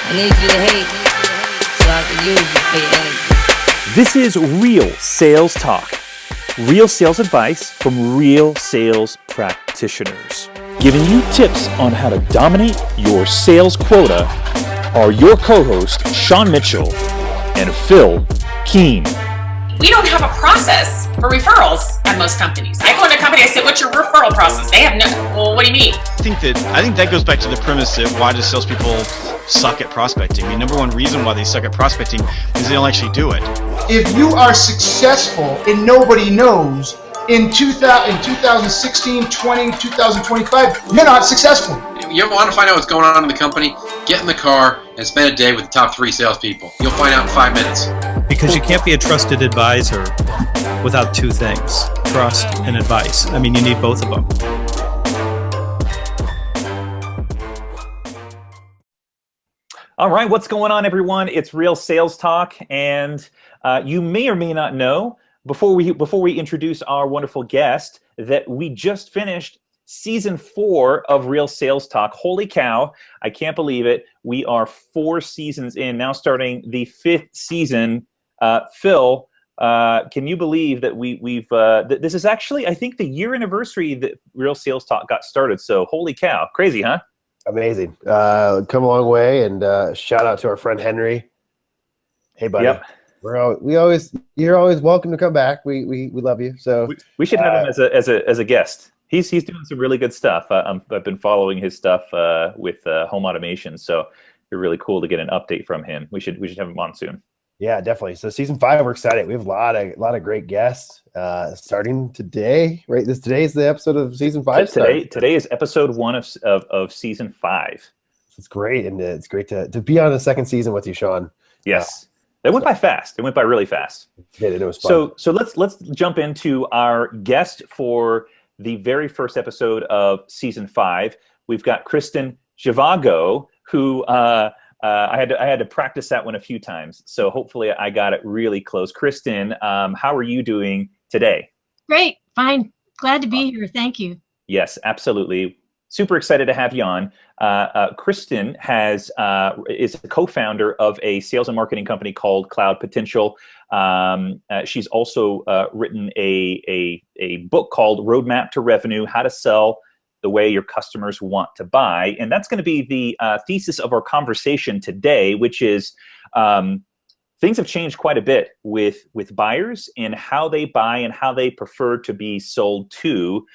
I need you to hate so I can use you for your energy. This is Real Sales Talk. Real sales advice from real sales practitioners. Giving you tips on how to dominate your sales quota are your co-hosts, Sean Mitchell and Phill Keen. We don't have a process for referrals at most companies. I go into a company, I say, what's your referral process? They have no, well, what do you mean? I think that goes back to the premise that why do salespeople suck at prospecting? I mean, number one reason why they suck at prospecting is they don't actually do it. If you are successful and nobody knows, in 2016, 20, 2025, you're not successful. You ever want to find out what's going on in the company? Get in the car and spend a day with the top 3 salespeople. You'll find out in 5 minutes. Because you can't be a trusted advisor without 2 things, trust and advice. I mean, you need both of them. All right, what's going on, everyone? It's Real Sales Talk, and you may or may not know, before we introduce our wonderful guest, that we just finished Season 4 of Real Sales Talk. Holy cow, I can't believe it. We are 4 seasons in, now starting the 5th season. Phill, can you believe that we've this is actually, I think, the year anniversary that Real Sales Talk got started, so holy cow, crazy, huh? Amazing. Come a long way, and shout out to our friend Henry. Hey, buddy. Yep. You're always welcome to come back. We love you. So we should have him as a guest. He's doing some really good stuff. I've been following his stuff with home automation, so it'd be really cool to get an update from him. We should have him on soon. Yeah, definitely. So Season 5, we're excited. We have a lot of great guests starting today. Right, today's the episode of Season 5. Today is episode 1 of Season 5. It's great, and it's great to be on the second season with you, Sean. Yes. They went by fast. They went by really fast. It was fun. So let's jump into our guest for the very first episode of Season 5. We've got Kristin Zhivago, who I had to practice that one a few times. So hopefully I got it really close. Kristin, how are you doing today? Great, fine. Glad to be here. Thank you. Yes, absolutely. Super excited to have you on. Kristin is a co-founder of a sales and marketing company called Cloud Potential. She's also written a book called Roadmap to Revenue: How to Sell the Way Your Customers Want to Buy. And that's going to be the thesis of our conversation today, which is things have changed quite a bit with buyers and how they buy and how they prefer to be sold to.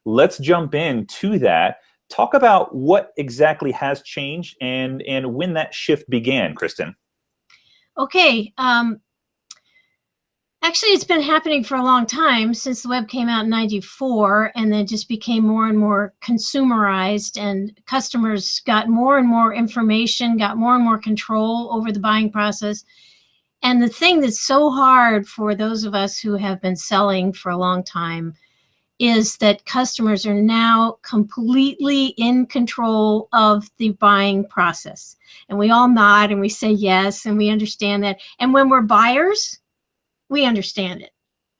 Let's jump into that. Talk about what exactly has changed and when that shift began, Kristin. Okay. Actually, it's been happening for a long time, since the web came out in '94, and then just became more and more consumerized, and customers got more and more information, got more and more control over the buying process. And the thing that's so hard for those of us who have been selling for a long time is that customers are now completely in control of the buying process. And we all nod and we say yes, and we understand that. And when we're buyers, we understand it.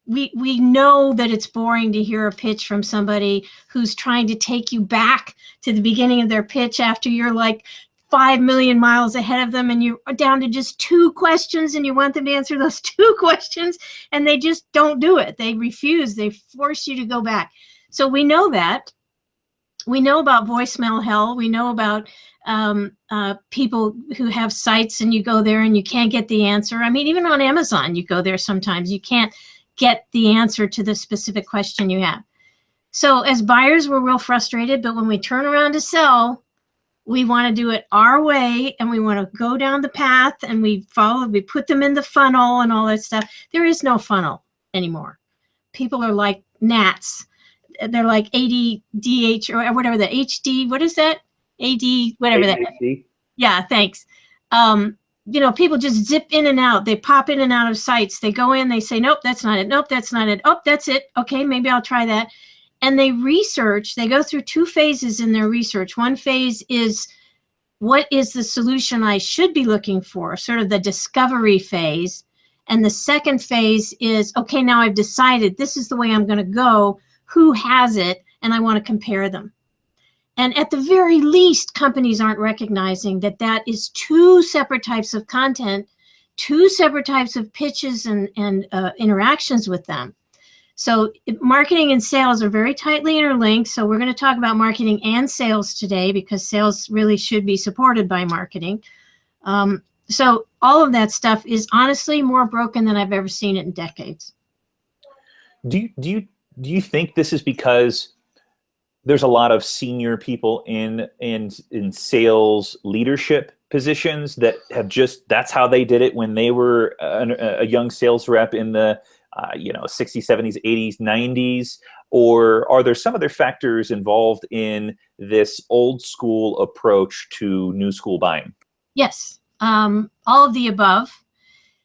We know that it's boring to hear a pitch from somebody who's trying to take you back to the beginning of their pitch after you're like 5 million miles ahead of them, and you're down to just 2 questions, and you want them to answer those 2 questions, and they just don't do it. They refuse. They force you to go back. So we know that. We know about voicemail hell. We know about people who have sites and you go there and you can't get the answer. I mean, even on Amazon, you go there sometimes. You can't get the answer to the specific question you have. So as buyers, we're real frustrated, but when we turn around to sell, we want to do it our way, and we want to go down the path, and we put them in the funnel and all that stuff. There is no funnel anymore. People are like gnats. They're like ADDH or whatever, the HD, what is that? AD, whatever that is. Yeah, thanks. People just zip in and out. They pop in and out of sites. They go in, they say, nope, that's not it. Nope, that's not it. Oh, that's it. Okay, maybe I'll try that. And they research. They go through 2 phases in their research. One phase is, what is the solution I should be looking for? Sort of the discovery phase. And the second phase is, okay, now I've decided this is the way I'm going to go. Who has it? And I want to compare them. And at the very least, companies aren't recognizing that that is two separate types of content, two separate types of pitches and interactions with them. So marketing and sales are very tightly interlinked. So we're going to talk about marketing and sales today, because sales really should be supported by marketing. So all of that stuff is honestly more broken than I've ever seen it in decades. Do you think this is because there's a lot of senior people in sales leadership positions that have that's how they did it when they were a young sales rep in the 60s, 70s, 80s, 90s? Or are there some other factors involved in this old school approach to new school buying? Yes, all of the above.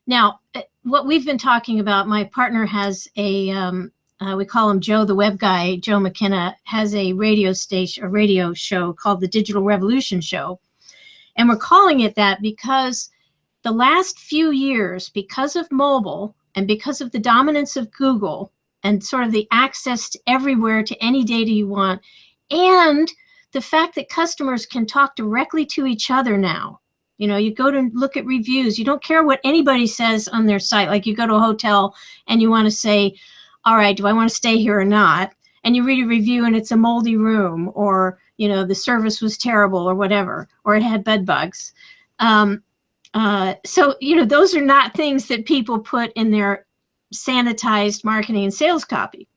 Now, what we've been talking about, my partner has a, we call him Joe, the web guy, Joe McKenna, has a radio show called the Digital Revolution Show. And we're calling it that because the last few years, because of mobile and because of the dominance of Google and sort of the access to everywhere to any data you want, and the fact that customers can talk directly to each other now. You go to look at reviews. You don't care what anybody says on their site. Like you go to a hotel and you want to say, all right, do I want to stay here or not? And you read a review and it's a moldy room, or, the service was terrible or whatever, or it had bed bugs. So, those are not things that people put in their sanitized marketing and sales copy.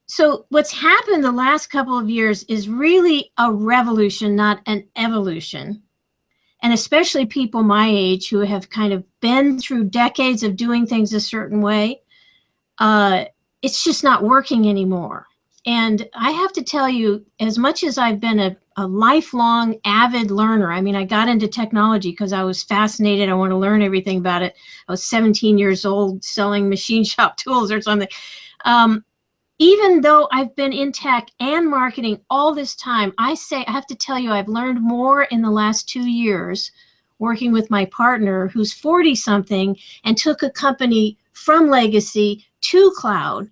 So what's happened the last couple of years is really a revolution, not an evolution. And especially people my age who have kind of been through decades of doing things a certain way, it's just not working anymore. And I have to tell you, as much as I've been a lifelong avid learner, I mean, I got into technology because I was fascinated. I want to learn everything about it. I was 17 years old selling machine shop tools or something. Even though I've been in tech and marketing all this time, I have to tell you, I've learned more in the last 2 years working with my partner who's 40-something and took a company from legacy to cloud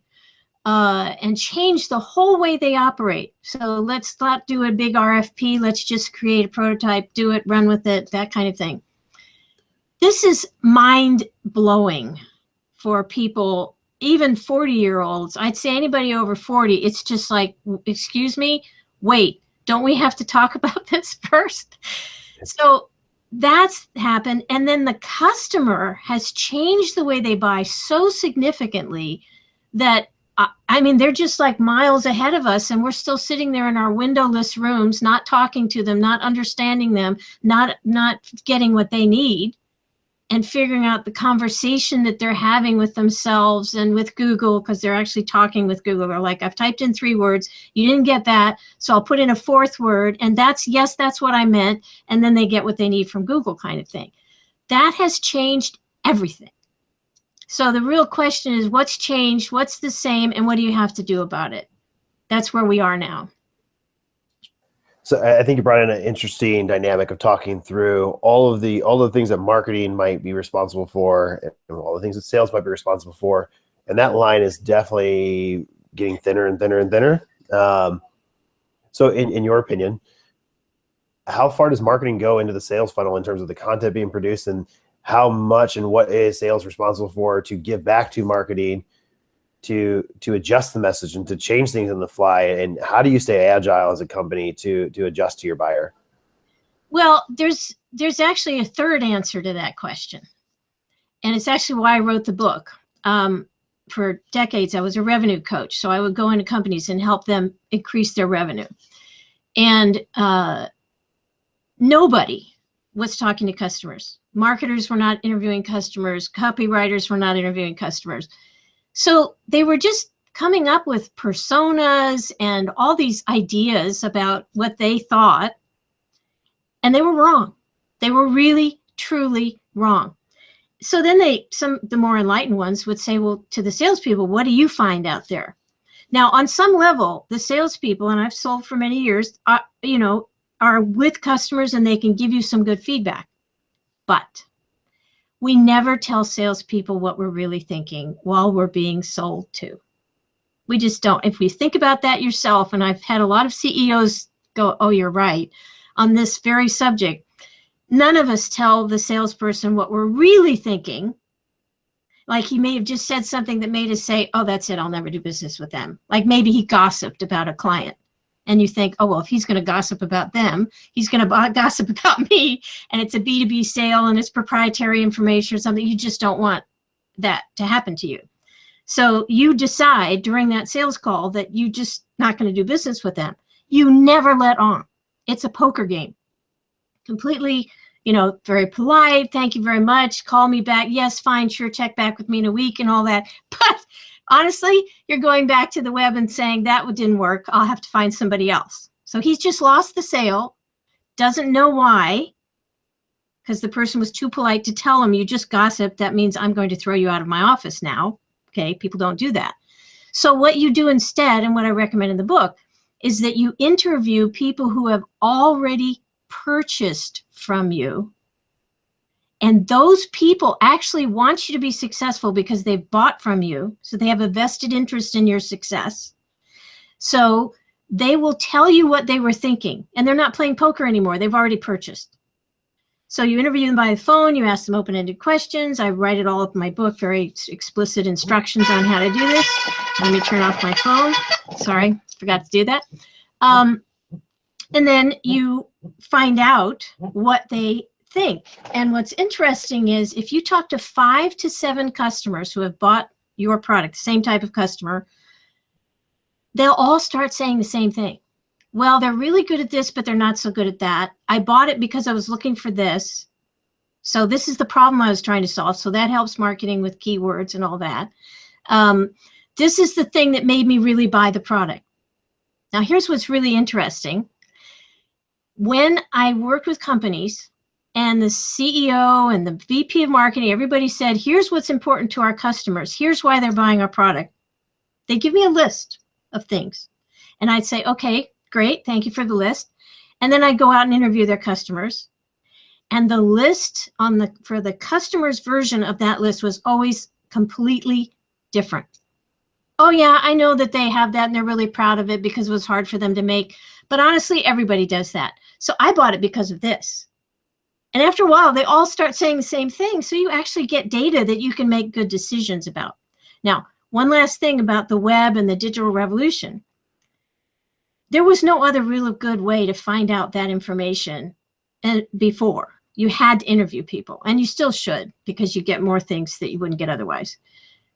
and changed the whole way they operate. So let's not do a big RFP. Let's just create a prototype, do it, run with it, that kind of thing. This is mind-blowing for people, even 40-year-olds. I'd say anybody over 40, it's just like, excuse me, wait, don't we have to talk about this first? So that's happened. And then the customer has changed the way they buy so significantly that, I mean, they're just like miles ahead of us, and we're still sitting there in our windowless rooms, not talking to them, not understanding them, not getting what they need, and figuring out the conversation that they're having with themselves and with Google, because they're actually talking with Google. They're like, I've typed in 3 words, you didn't get that, so I'll put in a 4th word, and that's what I meant, and then they get what they need from Google, kind of thing. That has changed everything. So the real question is, what's changed, what's the same, and what do you have to do about it? That's where we are now. So I think you brought in an interesting dynamic of talking through all the things that marketing might be responsible for, and all the things that sales might be responsible for, and that line is definitely getting thinner and thinner and thinner. So in your opinion, how far does marketing go into the sales funnel in terms of the content being produced, and how much and what is sales responsible for to give back to marketing to adjust the message and to change things on the fly? And how do you stay agile as a company to adjust to your buyer? Well, there's actually a third answer to that question. And it's actually why I wrote the book. For decades, I was a revenue coach. So I would go into companies and help them increase their revenue. And nobody was talking to customers. Marketers were not interviewing customers. Copywriters were not interviewing customers. So they were just coming up with personas and all these ideas about what they thought, and they were wrong. They were really, truly wrong. So then the more enlightened ones would say, well, to the salespeople, what do you find out there? Now, on some level, the salespeople, and I've sold for many years, are with customers and they can give you some good feedback. But we never tell salespeople what we're really thinking while we're being sold to. We just don't. If we think about that yourself, and I've had a lot of CEOs go, oh, you're right, on this very subject, none of us tell the salesperson what we're really thinking. Like he may have just said something that made us say, oh, that's it, I'll never do business with them. Like maybe he gossiped about a client. And you think, oh, well, if he's going to gossip about them, he's going to gossip about me. And it's a B2B sale and it's proprietary information or something. You just don't want that to happen to you. So you decide during that sales call that you just not going to do business with them. You never let on. It's a poker game. Completely, very polite. Thank you very much. Call me back. Yes, fine, sure. Check back with me in a week and all that. But honestly, you're going back to the web and saying that didn't work. I'll have to find somebody else. So he's just lost the sale, doesn't know why, because the person was too polite to tell him, you just gossiped. That means I'm going to throw you out of my office now. Okay, people don't do that. So what you do instead, and what I recommend in the book, is that you interview people who have already purchased from you. And those people actually want you to be successful because they've bought from you. So they have a vested interest in your success. So they will tell you what they were thinking. And they're not playing poker anymore. They've already purchased. So you interview them by the phone. You ask them open-ended questions. I write it all up in my book, very explicit instructions on how to do this. Let me turn off my phone. Sorry, forgot to do that. And then you find out what they think. And what's interesting is if you talk to 5 to 7 customers who have bought your product, the same type of customer, they'll all start saying the same thing. Well, they're really good at this, but they're not so good at that. I bought it because I was looking for this. So this is the problem I was trying to solve. So that helps marketing with keywords and all that. This is the thing that made me really buy the product. Now, here's what's really interesting. When I worked with companies and the CEO and the VP of marketing, everybody said, here's what's important to our customers. Here's why they're buying our product. They give me a list of things. And I'd say, okay, great. Thank you for the list. And then I'd go out and interview their customers. And the list for the customer's version of that list was always completely different. Oh yeah, I know that they have that and they're really proud of it because it was hard for them to make. But honestly, everybody does that. So I bought it because of this. And after a while, they all start saying the same thing. So you actually get data that you can make good decisions about. Now, one last thing about the web and the digital revolution. There was no other real good way to find out that information before. You had to interview people, and you still should because you get more things that you wouldn't get otherwise.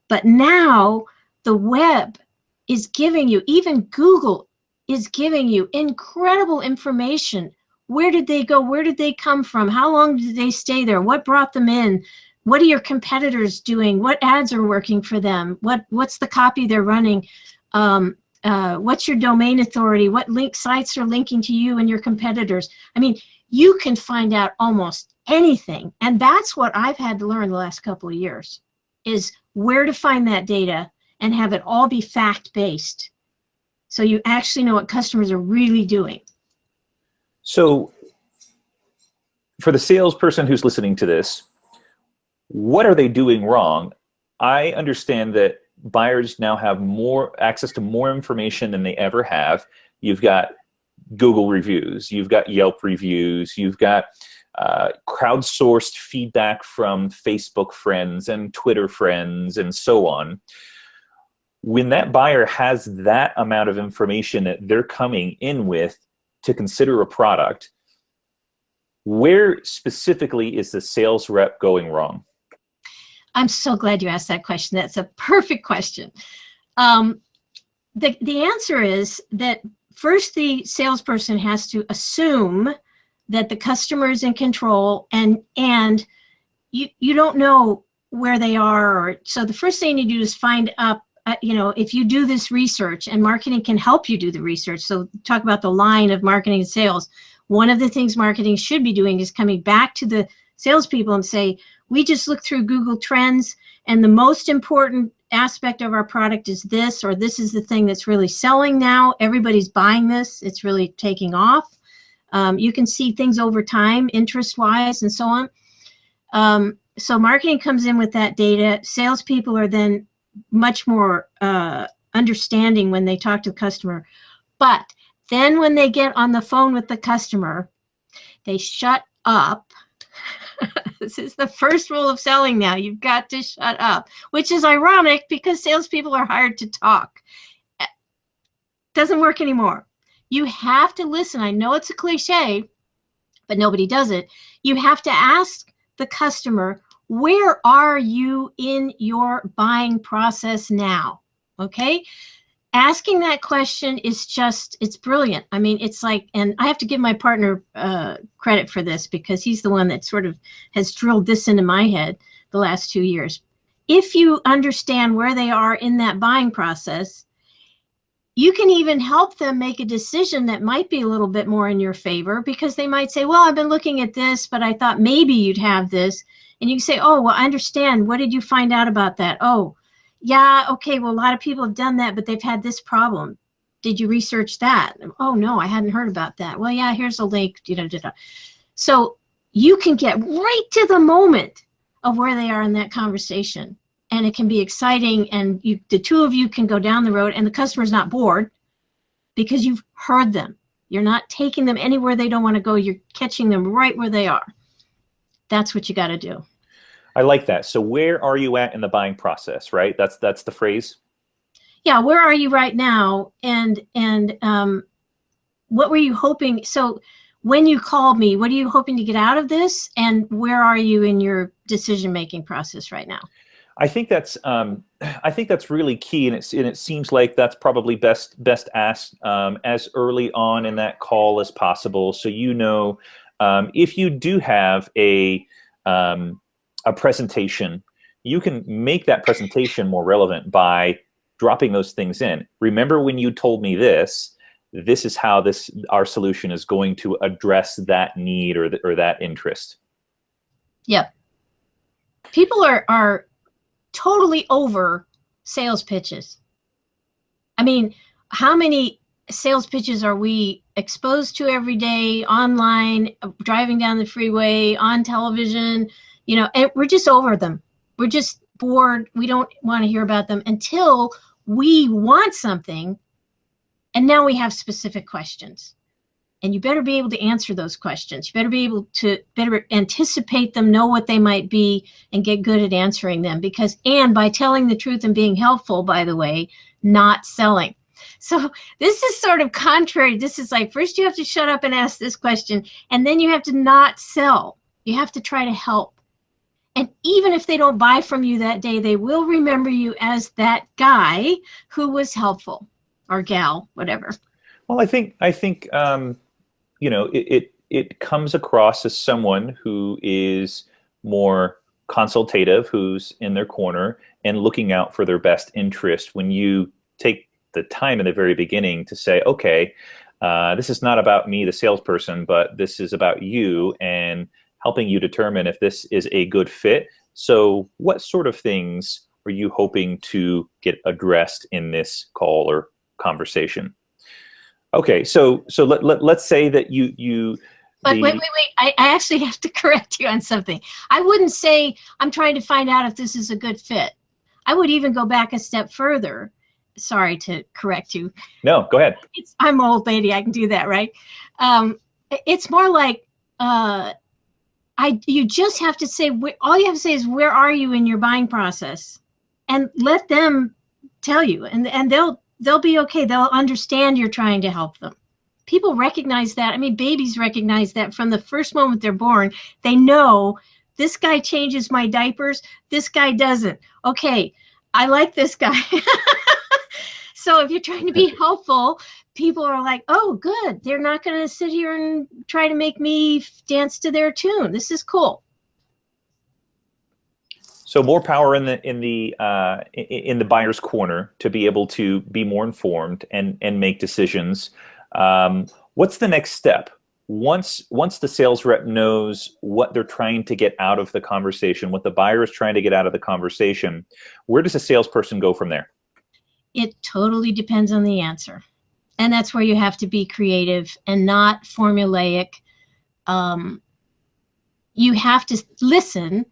But now the web is giving you, even Google is giving you incredible information. Where did they go? Where did they come from? How long did they stay there? What brought them in? What are your competitors doing? What ads are working for them? What's the copy they're running? What's your domain authority? What link sites are linking to you and your competitors? I mean, you can find out almost anything. And that's what I've had to learn the last couple of years, is where to find that data and have it all be fact-based. So you actually know what customers are really doing. So for the salesperson who's listening to this, what are they doing wrong? I understand that buyers now have more access to more information than they ever have. You've got Google reviews, you've got Yelp reviews, you've got crowdsourced feedback from Facebook friends and Twitter friends and so on. When that buyer has that amount of information that they're coming in with to consider a product, where specifically is the sales rep going wrong? I'm so glad you asked that question. That's a perfect question. The answer is that first the salesperson has to assume that the customer is in control and you don't know where they are. So the first thing you do is find up, if you do this research, and marketing can help you do the research. So talk about the line of marketing and sales. One of the things marketing should be doing is coming back to the salespeople and say, we just looked through Google Trends, and the most important aspect of our product is this, or this is the thing that's really selling now. Everybody's buying this. It's really taking off. You can see things over time, interest-wise, and so on. So marketing comes in with that data. Salespeople are then much more understanding when they talk to the customer. But then when they get on the phone with the customer, they shut up. This is the first rule of selling now. You've got to shut up, which is ironic because salespeople are hired to talk. Doesn't work anymore. You have to listen. I know it's a cliche, but nobody does it. You have to ask the customer, where are you in your buying process now? Okay? Asking that question is just, it's brilliant. I mean, it's like, and I have to give my partner credit for this because he's the one that sort of has drilled this into my head the last 2 years. If you understand where they are in that buying process, you can even help them make a decision that might be a little bit more in your favor, because they might say, well, I've been looking at this, but I thought maybe you'd have this. And you can say, oh, well, I understand. What did you find out about that? Oh, yeah, okay, well, a lot of people have done that, but they've had this problem. Did you research that? Oh, no, I hadn't heard about that. Well, yeah, here's a link. So you can get right to the moment of where they are in that conversation. And it can be exciting, and the two of you can go down the road, and the customer's not bored because you've heard them. You're not taking them anywhere they don't want to go. You're catching them right where they are. That's what you got to do. I like that. So where are you at in the buying process, right? That's the phrase. Yeah, where are you right now? And what were you hoping? So when you called me, what are you hoping to get out of this? And where are you in your decision-making process right now? I think that's really key, and it seems like that's probably best asked as early on in that call as possible. So if you do have a presentation, you can make that presentation more relevant by dropping those things in. Remember when you told me this? This is how our solution is going to address that need or that interest. Yep. People are totally over sales pitches. I mean, how many sales pitches are we exposed to every day, online, driving down the freeway, on television? And we're just over them. We're just bored. We don't want to hear about them until we want something. And now we have specific questions. And you better be able to answer those questions. You better be able to better anticipate them, know what they might be, and get good at answering them. And by telling the truth and being helpful, by the way, not selling. So this is sort of contrary. This is like, first you have to shut up and ask this question, and then you have to not sell. You have to try to help. And even if they don't buy from you that day, they will remember you as that guy who was helpful, or gal, whatever. Well, I think it comes across as someone who is more consultative, who's in their corner and looking out for their best interest. When you take the time in the very beginning to say, okay, this is not about me, the salesperson, but this is about you and helping you determine if this is a good fit. So what sort of things are you hoping to get addressed in this call or conversation? Okay, so let's say that you. But wait. I actually have to correct you on something. I wouldn't say I'm trying to find out if this is a good fit. I would even go back a step further. Sorry to correct you. No, go ahead. I'm an old lady. I can do that, right? It's more like you just have to say, all you have to say is, where are you in your buying process? And let them tell you, and they'll be okay. They'll understand you're trying to help them. People recognize that. I mean, babies recognize that from the first moment they're born. They know, this guy changes my diapers, this guy doesn't. Okay, I like this guy. So if you're trying to be helpful, people are like, oh, good. They're not going to sit here and try to make me dance to their tune. This is cool. So more power in the buyer's corner to be able to be more informed and make decisions. What's the next step? Once the sales rep knows what they're trying to get out of the conversation, what the buyer is trying to get out of the conversation, where does a salesperson go from there? It totally depends on the answer. And that's where you have to be creative and not formulaic. You have to listen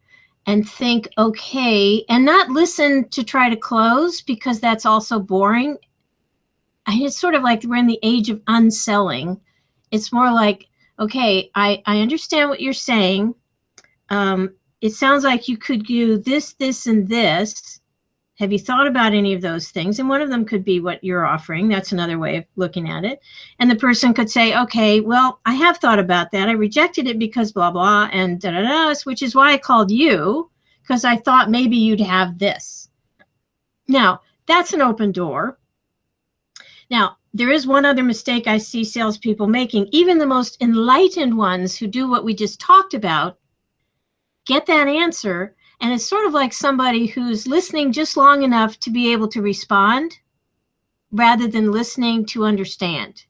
and think, okay, and not listen to try to close, because that's also boring. It's sort of like we're in the age of unselling. It's more like, okay, I understand what you're saying. It sounds like you could do this, this, and this. Have you thought about any of those things? And one of them could be what you're offering. That's another way of looking at it. And the person could say, okay, well, I have thought about that. I rejected it because blah, blah, and da-da-da, which is why I called you, because I thought maybe you'd have this. Now, that's an open door. Now, there is one other mistake I see salespeople making. Even the most enlightened ones who do what we just talked about get that answer, and it's sort of like somebody who's listening just long enough to be able to respond rather than listening to understand.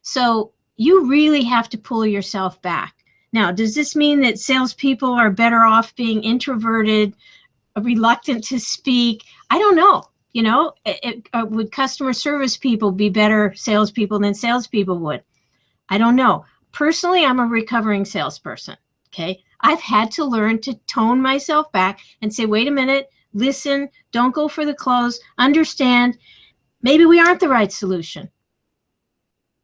So you really have to pull yourself back. Now, does this mean that salespeople are better off being introverted, reluctant to speak? I don't know. You know, would customer service people be better salespeople than salespeople would? I don't know. Personally, I'm a recovering salesperson. Okay. I've had to learn to tone myself back and say, wait a minute, listen, don't go for the close, understand, maybe we aren't the right solution.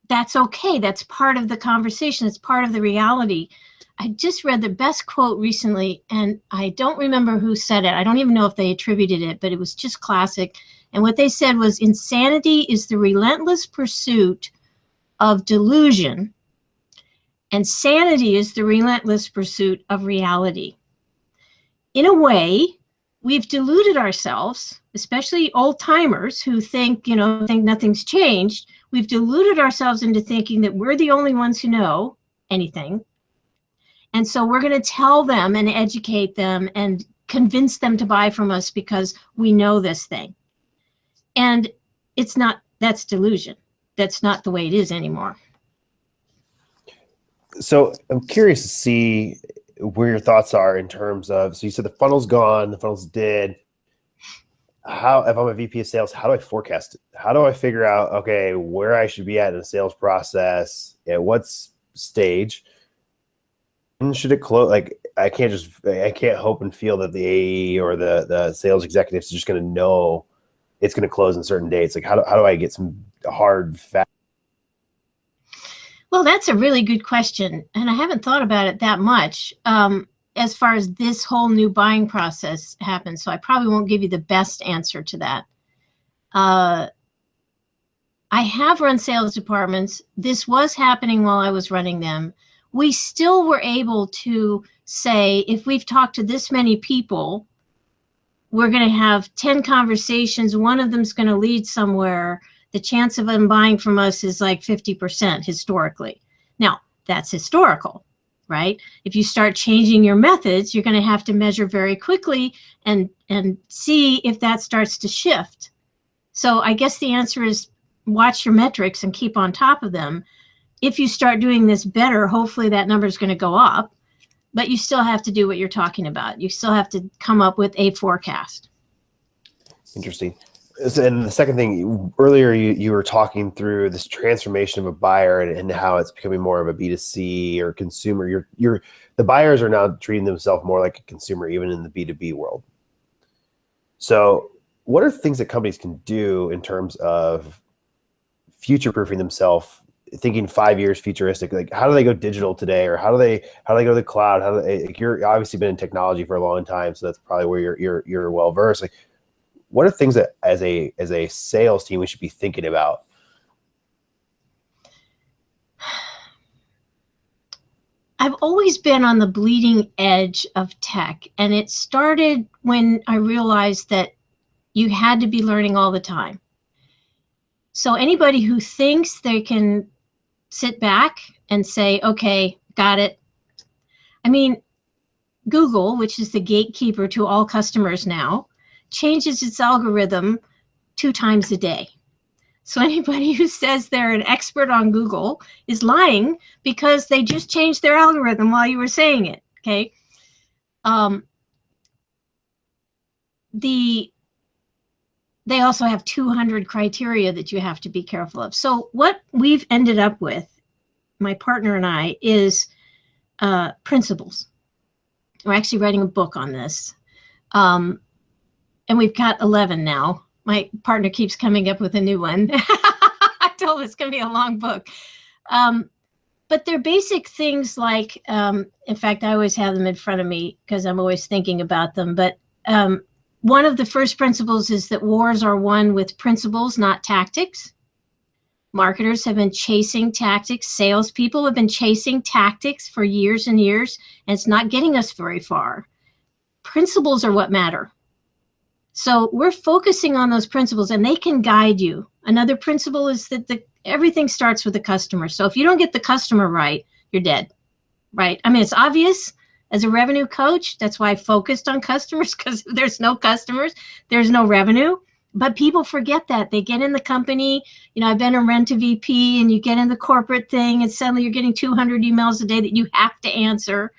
That's okay. That's part of the conversation. It's part of the reality. I just read the best quote recently, and I don't remember who said it. I don't even know if they attributed it, but it was just classic. And what they said was, insanity is the relentless pursuit of delusion, and sanity is the relentless pursuit of reality. In a way, we've deluded ourselves, especially old timers who think nothing's changed. We've deluded ourselves into thinking that we're the only ones who know anything. And so we're going to tell them and educate them and convince them to buy from us because we know this thing. And it's not, that's delusion. That's not the way it is anymore. So I'm curious to see where your thoughts are in terms of, so you said the funnel's gone, the funnel's dead. How, if I'm a VP of sales, how do I forecast it? How do I figure out, okay, where I should be at in the sales process, at what stage? And should it close? Like, I can't hope and feel that the AE or the sales executive is just going to know it's going to close in certain dates. Like, how do I get some hard facts? Well, that's a really good question, and I haven't thought about it that much as far as this whole new buying process happens, so I probably won't give you the best answer to that. I have run sales departments. This was happening while I was running them. We still were able to say, if we've talked to this many people, we're going to have 10 conversations. One of them's going to lead somewhere. The chance of them buying from us is like 50% historically. Now, that's historical, right? If you start changing your methods, you're going to have to measure very quickly and see if that starts to shift. So I guess the answer is watch your metrics and keep on top of them. If you start doing this better, hopefully that number is going to go up, but you still have to do what you're talking about. You still have to come up with a forecast. Interesting. And the second thing, earlier you were talking through this transformation of a buyer and how it's becoming more of a B2C or consumer. The buyers are now treating themselves more like a consumer, even in the B2B world. So what are things that companies can do in terms of future-proofing themselves, thinking 5 years futuristic? Like, how do they go digital today, or how do they go to the cloud? You're obviously been in technology for a long time, so that's probably where you're well versed. Like, what are things that as a sales team we should be thinking about? I've always been on the bleeding edge of tech, and it started when I realized that you had to be learning all the time. So anybody who thinks they can sit back and say, okay, got it. I mean, Google, which is the gatekeeper to all customers now, changes its algorithm 2 times a day. So anybody who says they're an expert on Google is lying, because they just changed their algorithm while you were saying it, okay? They also have 200 criteria that you have to be careful of. So what we've ended up with, my partner and I, is principles. We're actually writing a book on this. And we've got 11 now. My partner keeps coming up with a new one. I told him it's going to be a long book. But they're basic things like, in fact, I always have them in front of me because I'm always thinking about them. But one of the first principles is that wars are won with principles, not tactics. Marketers have been chasing tactics. Salespeople have been chasing tactics for years and years, and it's not getting us very far. Principles are what matter. So we're focusing on those principles, and they can guide you. Another principle is that everything starts with the customer. So if you don't get the customer right, you're dead, right? I mean, it's obvious. As a revenue coach, that's why I focused on customers, because if there's no customers, there's no revenue. But people forget that. They get in the company, you know, I've been a rent a VP, and you get in the corporate thing, and suddenly you're getting 200 emails a day that you have to answer.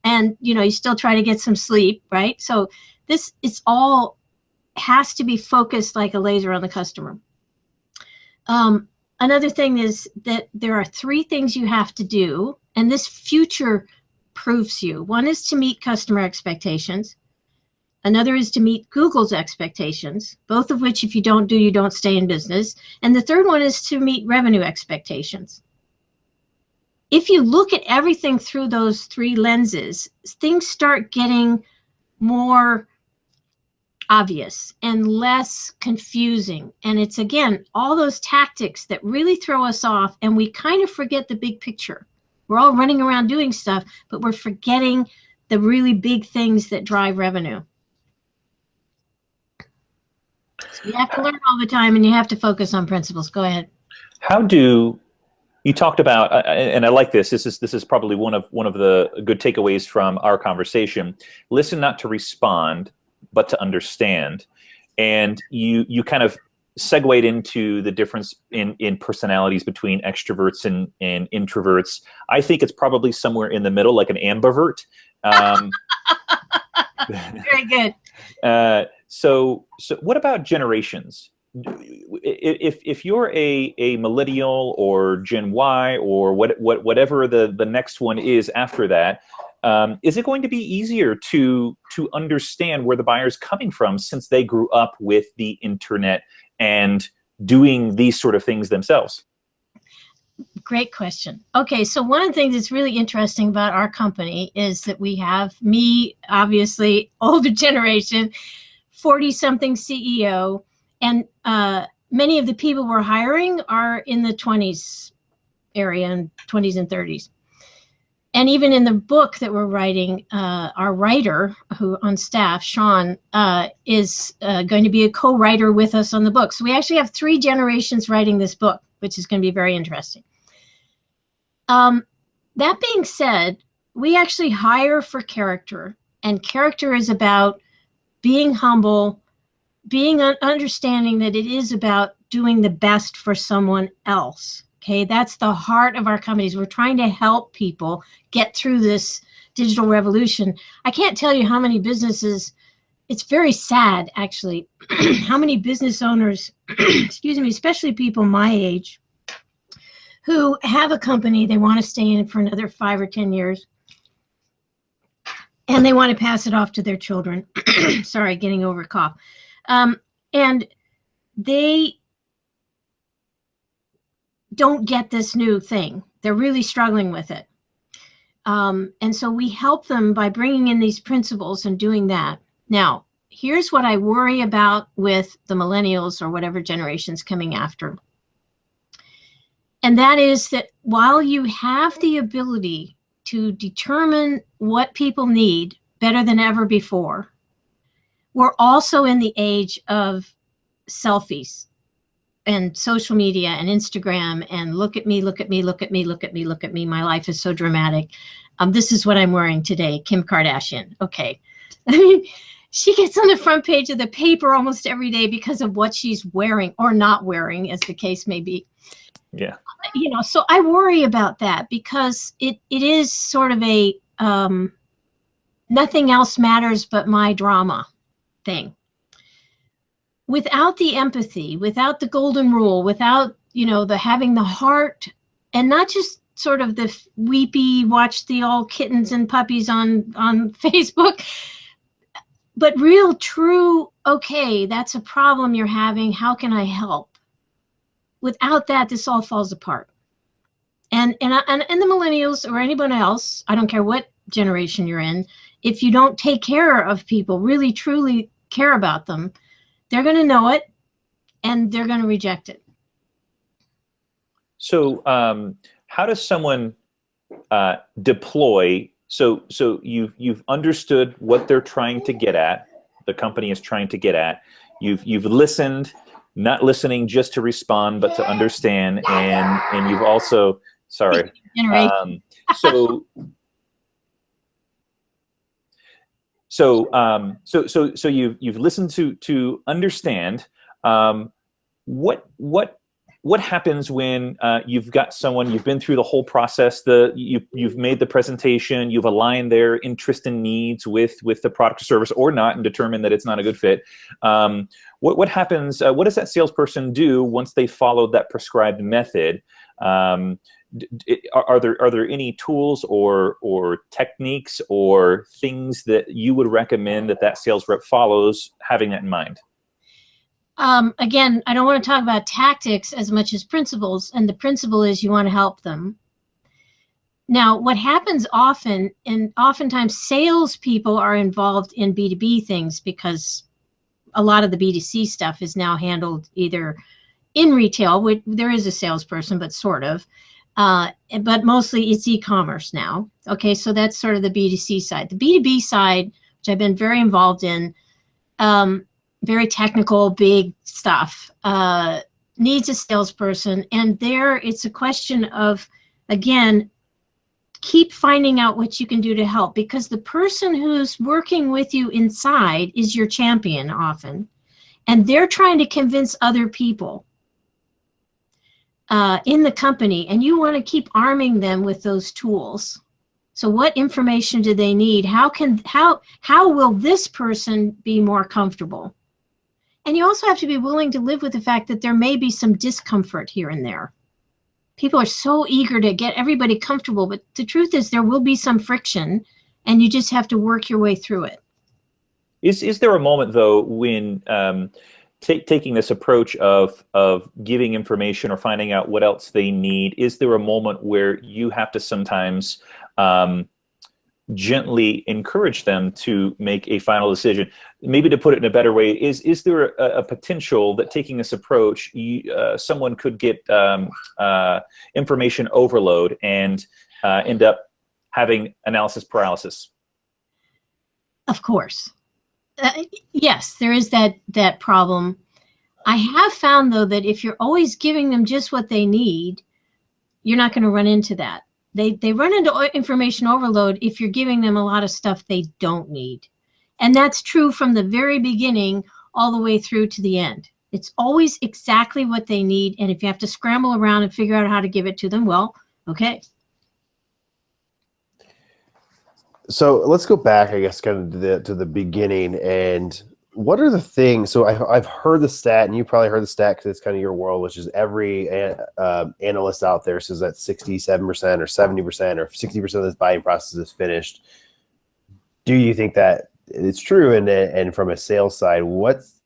And, you know, you still try to get some sleep, right? So this is all has to be focused like a laser on the customer. Another thing is that there are 3 things you have to do, and this future proofs you. One is to meet customer expectations. Another is to meet Google's expectations, both of which if you don't do, you don't stay in business. And the third one is to meet revenue expectations. If you look at everything through those 3 lenses, things start getting more obvious and less confusing. And it's, again, all those tactics that really throw us off, and we kind of forget the big picture. We're all running around doing stuff, but we're forgetting the really big things that drive revenue. So you have to learn all the time, and you have to focus on principles. Go ahead. How do you talked about, and I like this. This is probably one of the good takeaways from our conversation. Listen not to respond, but to understand. And you kind of segued into the difference in personalities between extroverts and introverts. I think it's probably somewhere in the middle, like an ambivert. Very good. So what about generations? If you're a millennial or Gen Y or whatever the next one is after that, is it going to be easier to understand where the buyer's coming from since they grew up with the internet and doing these sort of things themselves? Great question. Okay, so one of the things that's really interesting about our company is that we have me, obviously, older generation, 40-something CEO, and many of the people we're hiring are in the 20s area, and 20s and 30s. And even in the book that we're writing, our writer who on staff, Sean, is going to be a co-writer with us on the book. So we actually have 3 generations writing this book, which is going to be very interesting. That being said, we actually hire for character, and character is about being humble, being understanding that it is about doing the best for someone else. Okay, that's the heart of our companies. We're trying to help people get through this digital revolution. I can't tell you how many businesses, it's very sad actually, how many business owners, excuse me, especially people my age, who have a company they want to stay in for another 5 or 10 years, and they want to pass it off to their children. Sorry, getting over a cough. And they don't get this new thing. They're really struggling with it. And so we help them by bringing in these principles and doing that. Now, here's what I worry about with the millennials or whatever generation's coming after. And that is that while you have the ability to determine what people need better than ever before, we're also in the age of selfies and social media and Instagram and look at me, look at me, look at me, look at me, look at me. My life is so dramatic. This is what I'm wearing today, Kim Kardashian. Okay. I mean, she gets on the front page of the paper almost every day because of what she's wearing or not wearing, as the case may be. Yeah. You know, so I worry about that because it is sort of a nothing else matters but my drama thing. Without the empathy, without the golden rule, without, you know, the having the heart, and not just sort of the weepy, watch the all kittens and puppies on Facebook, but real, true, okay, that's a problem you're having. How can I help? Without that, this all falls apart. And the millennials or anyone else, I don't care what generation you're in, if you don't take care of people, really, truly care about them, they're going to know it and they're going to reject it. So how does someone deploy? So you've understood what they're trying to get at, the company is trying to get at. You've listened, not listening just to respond, but to understand, and you've also, sorry. So you've listened to understand. What happens when you've got someone, you've been through the whole process, you've made the presentation, you've aligned their interest and needs with the product or service or not, and determined that it's not a good fit. What happens? What does that salesperson do once they followed that prescribed method? Are there any tools or techniques or things that you would recommend that sales rep follows, having that in mind? Again, I don't want to talk about tactics as much as principles, and the principle is you want to help them. Now, what happens often, and oftentimes salespeople are involved in B2B things because a lot of the B2C stuff is now handled either in retail, which there is a salesperson, but sort of, but mostly it's e-commerce now. Okay, so that's sort of the B2C side. The B2B side, which I've been very involved in, very technical, big stuff, needs a salesperson. And there it's a question of, again, keep finding out what you can do to help, because the person who's working with you inside is your champion often, and they're trying to convince other people in the company, and you want to keep arming them with those tools. So what information do they need? How will this person be more comfortable? And you also have to be willing to live with the fact that there may be some discomfort here and there. People are so eager to get everybody comfortable, but the truth is there will be some friction, and you just have to work your way through it. Is there a moment, though, when taking this approach of giving information or finding out what else they need, is there a moment where you have to sometimes gently encourage them to make a final decision? Maybe to put it in a better way, is there a potential that taking this approach, someone could get information overload and end up having analysis paralysis? Of course. Yes, there is that problem. I have found, though, that if you're always giving them just what they need, you're not going to run into that. They run into information overload if you're giving them a lot of stuff they don't need. And that's true from the very beginning all the way through to the end. It's always exactly what they need. And if you have to scramble around and figure out how to give it to them, well, okay. So let's go back, I guess, kind of to the beginning. And what are the things? So I've heard the stat, and you probably heard the stat because it's kind of your world, which is every analyst out there says that 67% or 70% or 60% of this buying process is finished. Do you think that it's true? And from a sales side, what's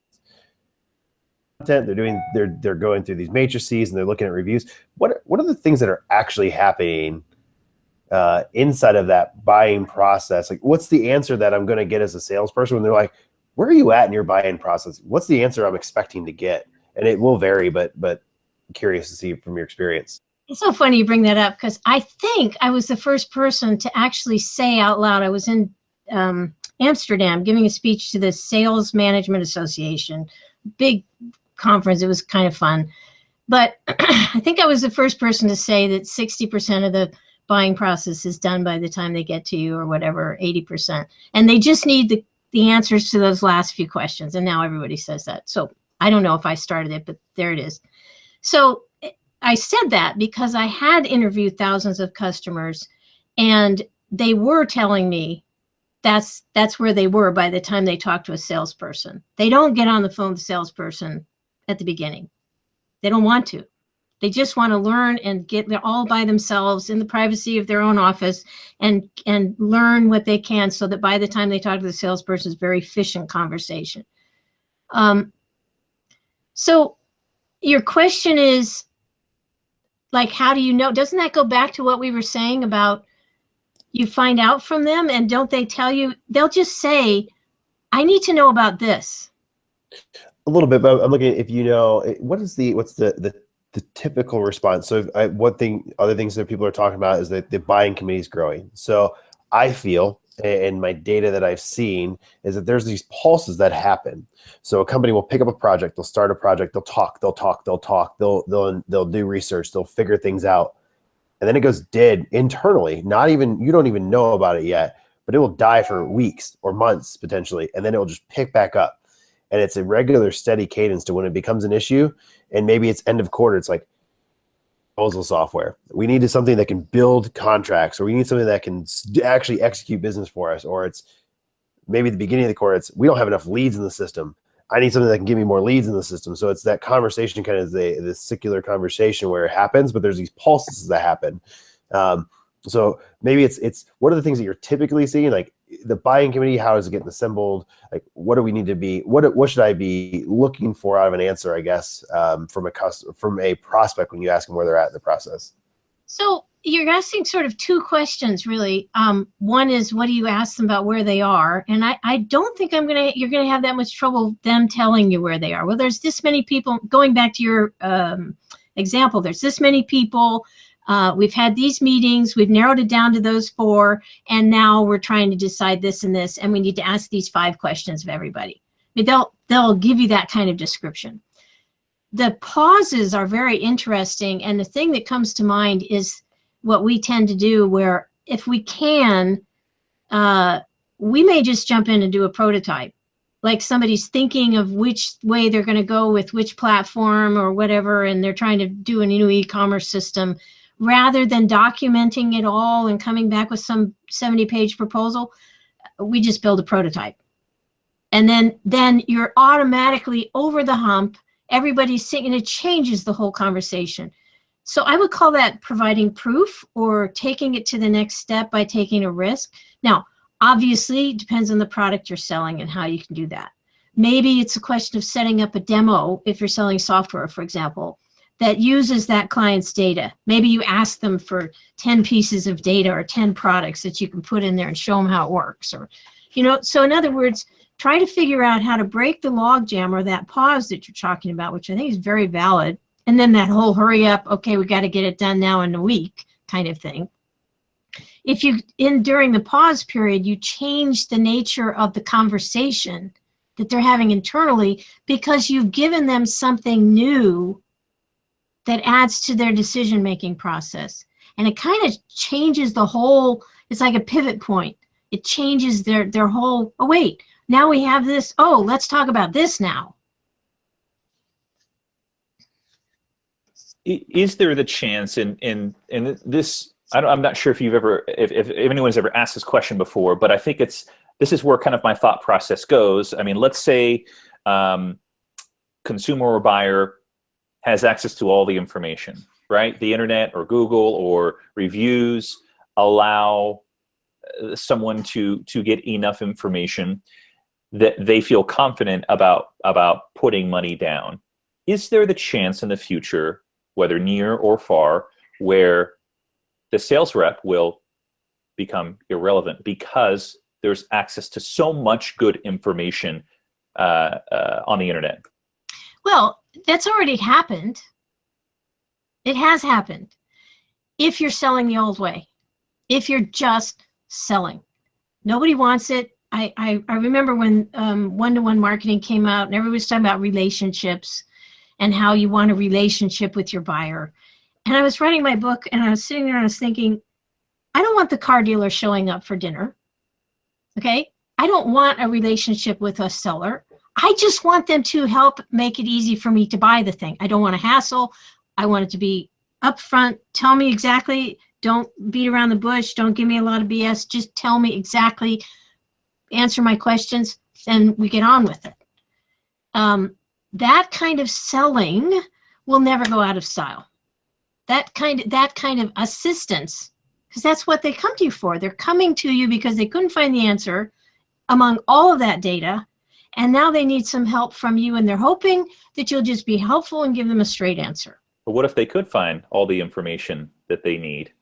content they're doing? They're going through these matrices and they're looking at reviews. What are the things that are actually happening inside of that buying process? Like, what's the answer that I'm going to get as a salesperson when they're like, where are you at in your buying process? What's the answer I'm expecting to get? And it will vary, but curious to see from your experience. It's so funny you bring that up, because I think I was the first person to actually say out loud. I was in Amsterdam giving a speech to the Sales Management Association, big conference. It was kind of fun. But I think I was the first person to say that 60% of the buying process is done by the time they get to you, or whatever, 80%. And they just need the answers to those last few questions. And now everybody says that. So I don't know if I started it, but there it is. So I said that because I had interviewed thousands of customers, and they were telling me that's where they were by the time they talked to a salesperson. They don't get on the phone with the salesperson at the beginning. They don't want to. They just want to learn and they're all by themselves in the privacy of their own office and learn what they can so that by the time they talk to the salesperson, it's very efficient conversation. So your question is, like, how do you know? Doesn't that go back to what we were saying about you find out from them and don't they tell you? They'll just say, I need to know about this. A little bit, but I'm looking at, if you know, what's the typical response. So other things that people are talking about is that the buying committee is growing. So I feel, and my data that I've seen is that there's these pulses that happen. So a company will pick up a project, they'll start a project, they'll talk, they'll do research, they'll figure things out. And then it goes dead internally. You don't even know about it yet, but it will die for weeks or months potentially. And then it will just pick back up. And it's a regular steady cadence to when it becomes an issue. And maybe it's end of quarter. It's like proposal software. We need something that can build contracts, or we need something that can actually execute business for us. Or it's maybe at the beginning of the quarter, we don't have enough leads in the system. I need something that can give me more leads in the system. So it's that conversation, kind of the circular conversation where it happens, but there's these pulses that happen. So maybe it's what are the things that you're typically seeing, like the buying committee, how is it getting assembled? Like, what do we need to be, what should I be looking for out of an answer, I guess, from a prospect when you ask them where they're at in the process? So you're asking sort of two questions, really. One is, what do you ask them about where they are? And I don't think you're going to have that much trouble them telling you where they are. Well, there's this many people, going back to your example, there's this many people, we've had these meetings, we've narrowed it down to those 4, and now we're trying to decide this and this, and we need to ask these 5 questions of everybody. They'll give you that kind of description. The pauses are very interesting, and the thing that comes to mind is what we tend to do, where if we can, we may just jump in and do a prototype. Like somebody's thinking of which way they're going to go with which platform or whatever, and they're trying to do a new e-commerce system. Rather than documenting it all and coming back with some 70-page proposal, we just build a prototype. And then you're automatically over the hump. Everybody's singing, it changes the whole conversation. So I would call that providing proof, or taking it to the next step by taking a risk. Now, obviously, it depends on the product you're selling and how you can do that. Maybe it's a question of setting up a demo if you're selling software, for example, that uses that client's data. Maybe you ask them for 10 pieces of data or 10 products that you can put in there and show them how it works. Or, so in other words, try to figure out how to break the logjam, or that pause that you're talking about, which I think is very valid. And then that whole hurry up, okay, we got to get it done now in a week kind of thing. If during the pause period, you change the nature of the conversation that they're having internally, because you've given them something new that adds to their decision-making process. And it kind of changes the whole, it's like a pivot point. It changes their whole, oh wait, now we have this, oh, let's talk about this now. Is there the chance in this, I'm not sure if if anyone's ever asked this question before, but I think this is where kind of my thought process goes. I mean, let's say consumer or buyer has access to all the information, right? The internet or Google or reviews allow someone to get enough information that they feel confident about putting money down. Is there the chance in the future, whether near or far, where the sales rep will become irrelevant because there's access to so much good information on the internet? Well, that's already happened. It has happened. If you're selling the old way, if you're just selling, nobody wants it. I remember when one-to-one marketing came out and everybody was talking about relationships and how you want a relationship with your buyer. And I was writing my book and I was sitting there and I was thinking, I don't want the car dealer showing up for dinner. Okay? I don't want a relationship with a seller. I just want them to help make it easy for me to buy the thing. I don't want a hassle. I want it to be upfront. Tell me exactly. Don't beat around the bush. Don't give me a lot of BS. Just tell me exactly, answer my questions, and we get on with it. That kind of selling will never go out of style. that kind of assistance, because that's what they come to you for. They're coming to you because they couldn't find the answer among all of that data, and now they need some help from you, and they're hoping that you'll just be helpful and give them a straight answer. But what if they could find all the information that they need?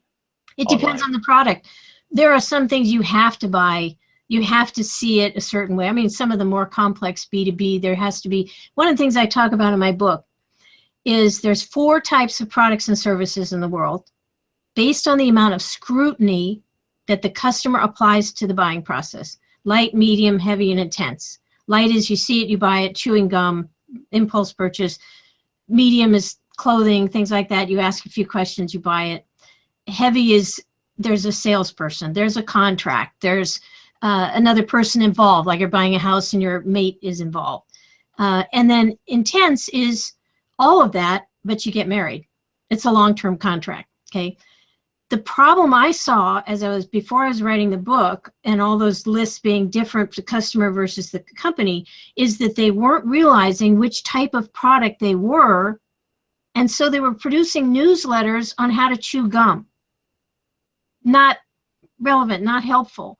It depends on the product. There are some things you have to buy. You have to see it a certain way. I mean, some of the more complex B2B, there has to be, one of the things I talk about in my book is there's 4 types of products and services in the world based on the amount of scrutiny that the customer applies to the buying process. Light, medium, heavy, and intense. Light is you see it, you buy it, chewing gum, impulse purchase. Medium is clothing, things like that. You ask a few questions, you buy it. Heavy is there's a salesperson, there's a contract, there's another person involved, like you're buying a house and your mate is involved. And then intense is all of that, but you get married. It's a long-term contract, okay? The problem I saw before I was writing the book and all those lists being different for the customer versus the company is that they weren't realizing which type of product they were. And so they were producing newsletters on how to chew gum. Not relevant, not helpful.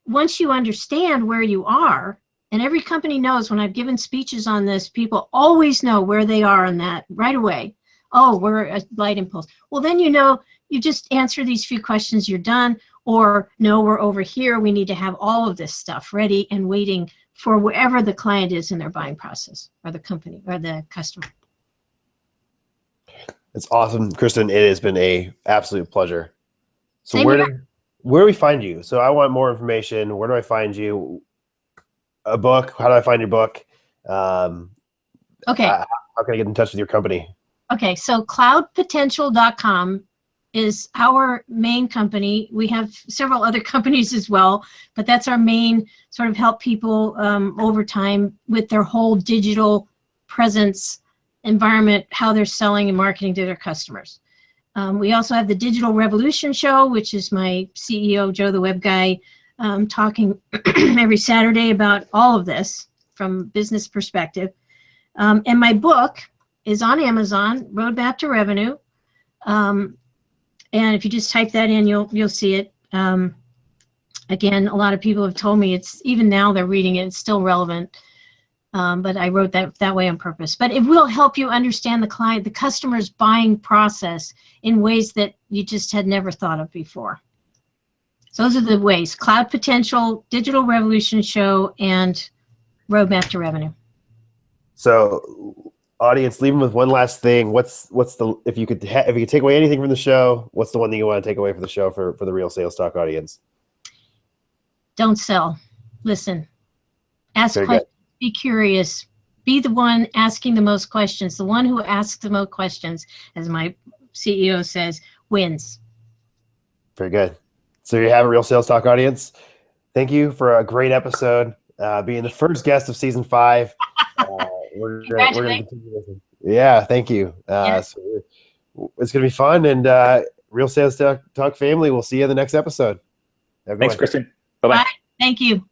Once you understand where you are, and every company knows when I've given speeches on this, people always know where they are on that right away. Oh, we're a light impulse. Well, then you know, you just answer these few questions, you're done. Or no, we're over here. We need to have all of this stuff ready and waiting for wherever the client is in their buying process, or the company or the customer. It's awesome, Kristin. It has been a absolute pleasure. So Same where here. do we find you? So I want more information. Where do I find you? A book? How do I find your book? Okay. How can I get in touch with your company? Okay, so cloudpotential.com is our main company. We have several other companies as well, but that's our main sort of help people over time with their whole digital presence environment, how they're selling and marketing to their customers. We also have the Digital Revolution Show, which is my CEO, Joe the Web Guy, talking every Saturday about all of this from business perspective. And my book is on Amazon, Roadmap to Revenue. And if you just type that in, you'll see it. Again, a lot of people have told me it's, even now they're reading it, it's still relevant. But I wrote that way on purpose. But it will help you understand the customer's buying process in ways that you just had never thought of before. So those are the ways: Cloud Potential, Digital Revolution Show, and Roadmap to Revenue. So, audience, leave them with one last thing. What's the if you could take away anything from the show, what's the one thing you want to take away from the show for the Real Sales Talk audience? Don't sell. Listen. Ask questions. Be curious. Be the one asking the most questions. The one who asks the most questions, as my CEO says, wins. Very good. So you have a Real Sales Talk audience. Thank you for a great episode. Being the first guest of season 5. We're going to continue this. Yeah, thank you. So it's going to be fun. And Real Sales Talk family, we'll see you in the next episode. Thanks, Kristin. Bye-bye. Bye. Thank you.